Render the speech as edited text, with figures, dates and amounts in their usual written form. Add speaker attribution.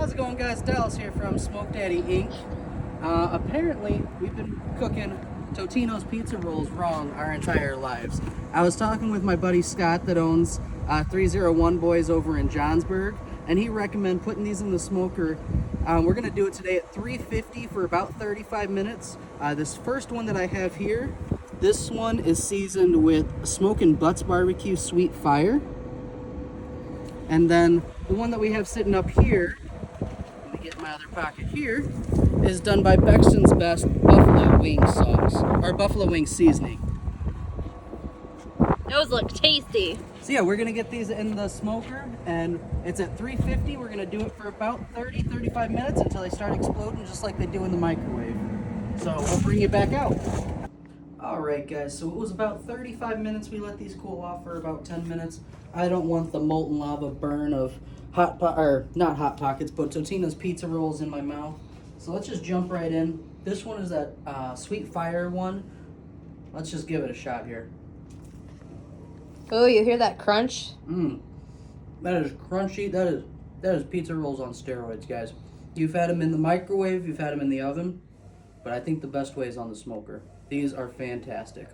Speaker 1: How's it going, guys? Dallas here from Smoke Daddy Inc. Apparently, we've been cooking Totino's pizza rolls wrong our entire lives. I was talking with my buddy Scott that owns 301 Boys over in Johnsburg, and he recommended putting these in the smoker. We're going to do it today at 350 for about 35 minutes. This first one that I have here, this one is seasoned with Smokin' Butts Barbecue Sweet Fire. And then the one that we have sitting up here, let me get my other pocket here, is done by Bexton's Best Buffalo Wing Sauce, or Buffalo Wing Seasoning.
Speaker 2: Those look tasty.
Speaker 1: So yeah, we're gonna get these in the smoker, and it's at 350. We're gonna do it for about 30-35 minutes until they start exploding just like they do in the microwave. So we'll bring you back out. Alright guys, so it was about 35 minutes. We let these cool off for about 10 minutes. I don't want the molten lava burn of not Hot Pockets, but Totino's pizza rolls in my mouth. So let's just jump right in. This one is that Sweet Fire one. Let's just give it a shot here.
Speaker 2: Oh, you hear that crunch?
Speaker 1: That is crunchy. That is pizza rolls on steroids, guys. You've had them in the microwave, you've had them in the oven, but I think the best way is on the smoker. These are fantastic.